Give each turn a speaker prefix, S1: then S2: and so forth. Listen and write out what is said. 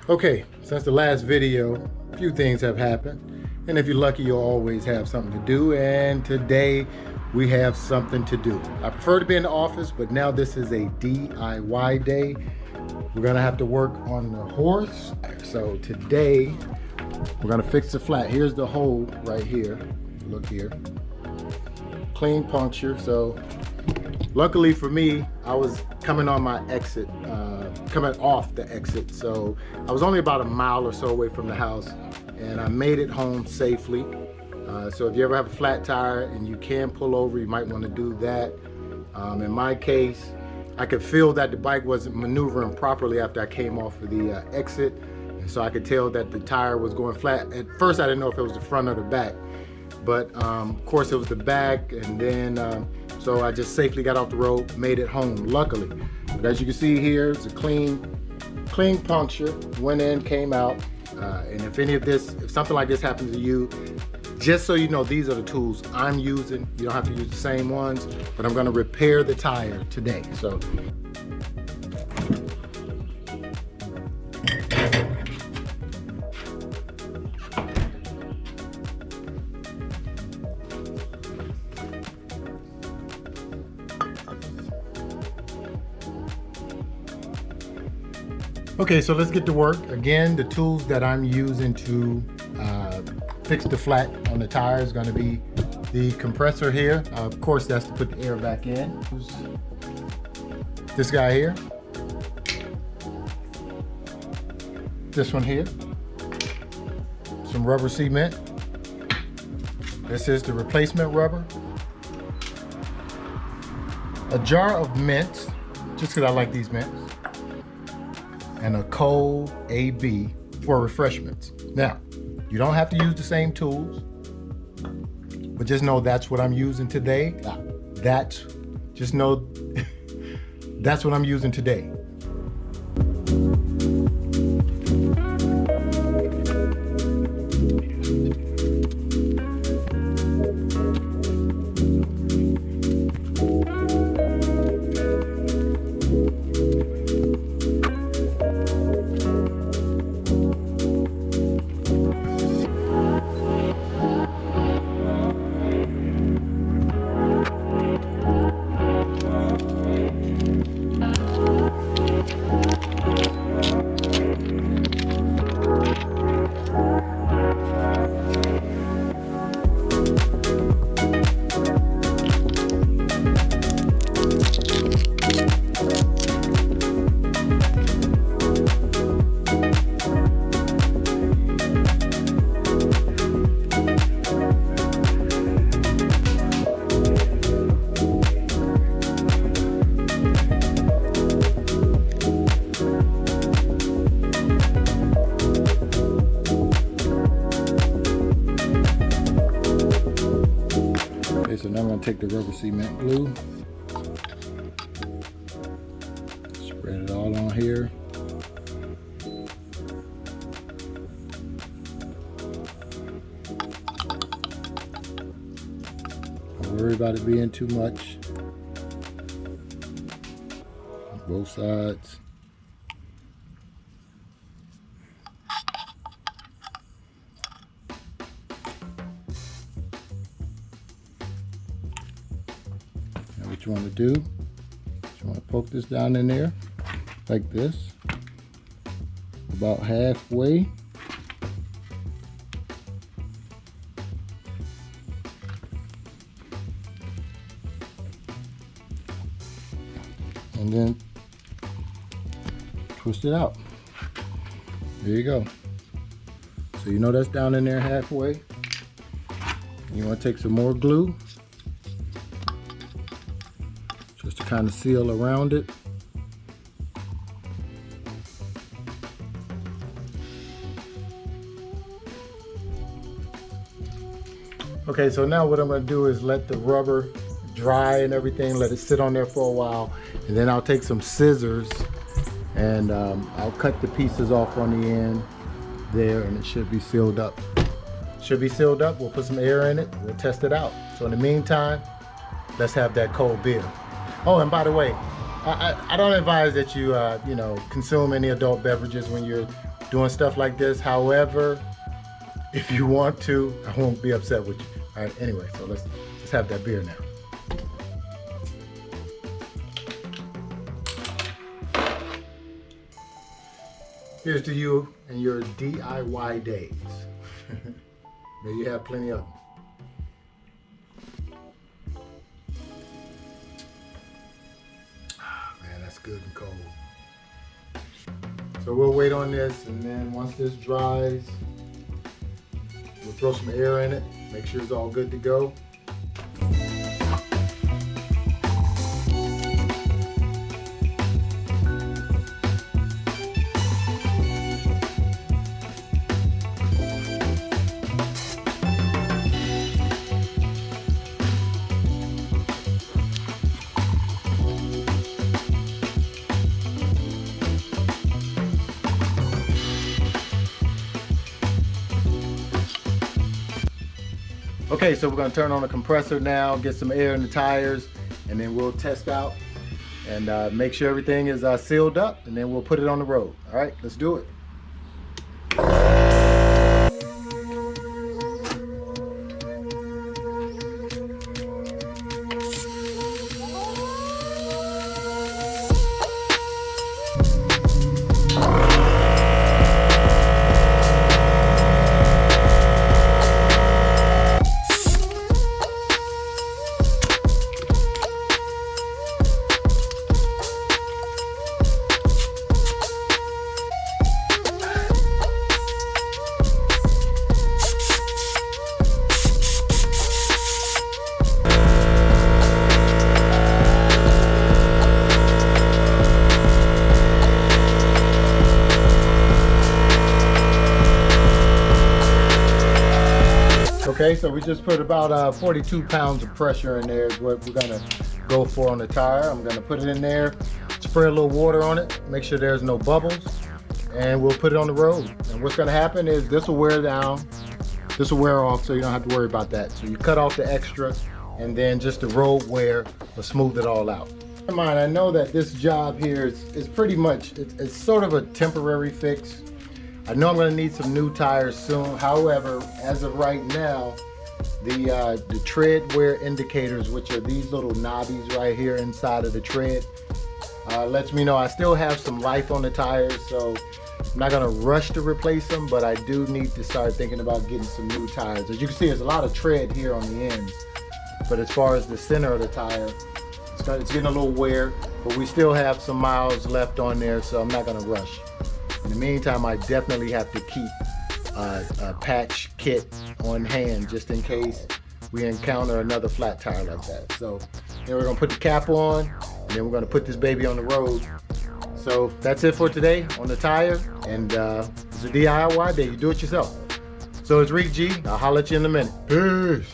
S1: Okay, since the last video, a few things have happened. And if you're lucky, you'll always have something to do. And today we have something to do. I prefer to be in the office, but now this is a DIY day. We're gonna have to work on the horse. So today, we're gonna fix the flat. Here's the hole right here. Look here. Clean puncture. So luckily for me, I was coming on my exit, coming off the exit. So I was only about a mile or so away from the house, and I made it home safely. So if you ever have a flat tire and you can pull over, you might want to do that. In my case, I could feel that the bike wasn't maneuvering properly after I came off of the exit. And so I could tell that the tire was going flat. At first, I didn't know if it was the front or the back. But of course, it was the back. And then, so I just safely got off the road, made it home, luckily. But as you can see here, it's a clean puncture. Went in, came out. And if something like this happens to you, just so you know, these are the tools I'm using. You don't have to use the same ones, but I'm gonna repair the tire today. So. Okay, so let's get to work. Again, the tools that I'm using to fix the flat on the tire is going to be the compressor here. Of course, that's to put the air back in. This guy here. This one here. Some rubber cement. This is the replacement rubber. A jar of mints, just because I like these mints. And a cold AB for refreshments. Now, you don't have to use the same tools, but just know that's what I'm using today. Just know that's what I'm using today. So now I'm going to take the rubber cement glue, spread it all on here. Don't worry about it being too much. Both sides. What you want to do, you want to poke this down in there like this, about halfway. And then twist it out. There you go. So you know that's down in there halfway. You want to take some more glue, just to kind of seal around it. Okay, so now what I'm going to do is let the rubber dry and everything, let it sit on there for a while, and then I'll take some scissors and I'll cut the pieces off on the end there, and it should be sealed up. Should be sealed up. We'll put some air in it. We'll test it out. So in the meantime, let's have that cold beer. Oh, and by the way, I don't advise that you, you know, consume any adult beverages when you're doing stuff like this. However, if you want to, I won't be upset with you. All right, anyway, so let's have that beer now. Here's to you and your DIY days. May you have plenty of them. Man, that's good and cold. So we'll wait on this, and then once this dries, we'll throw some air in it, make sure it's all good to go. Okay, so we're gonna turn on the compressor now, get some air in the tires, and then we'll test out and make sure everything is sealed up, and then we'll put it on the road. All right, let's do it. Okay, so we just put about 42 pounds of pressure in there is what we're gonna go for on the tire. I'm gonna put it in there, spray a little water on it, make sure there's no bubbles, and we'll put it on the road. And what's gonna happen is this will wear down, this will wear off, so you don't have to worry about that. So you cut off the extra, and then just the road wear will smooth it all out. Keep in mind, I know that this job here is pretty much, it's sort of a temporary fix. I know I'm gonna need some new tires soon. However, as of right now, the tread wear indicators, which are these little knobbies right here inside of the tread, lets me know I still have some life on the tires, so I'm not gonna rush to replace them, but I do need to start thinking about getting some new tires. As you can see, there's a lot of tread here on the ends, but as far as the center of the tire, it's getting a little wear, but we still have some miles left on there, so I'm not gonna rush. In the meantime, I definitely have to keep a patch kit on hand just in case we encounter another flat tire like that. So then we're gonna put the cap on, and then we're gonna put this baby on the road. So that's it for today on the tire, and it's a DIY day, you do it yourself. So it's ReekG, I'll holler at you in a minute. Peace.